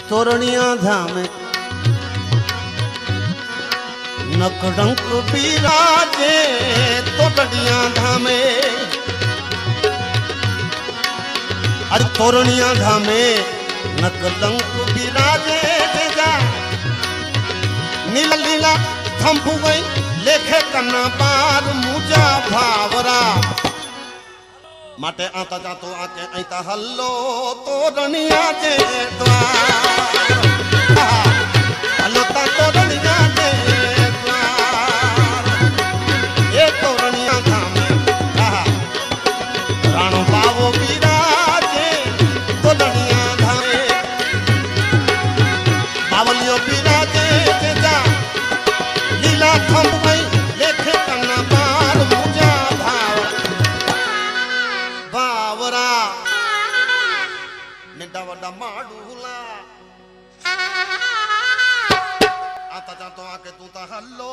तोरणिया धाम नकड़ंक बिराजे तोरणिया धामे अरे तोरणिया धामे नकड़ंक बिराजे जा नीला नीला थंभु गई लेखे कन्ना पार मुजा भावरा माटे आता जातो आके ऐता हल्लो तोरणिया जे द्वार हल्लो ता तोरणिया जे द्वार ए तोरणिया धामे राणो बावो बिराजे तोरणिया धामे बावलियो बिराजे जा लीला थंभ गई लेखे कन्ना पार मुजा भावरा निड्डा वड्डा माडूला आता जातो आके तू ता हल्लो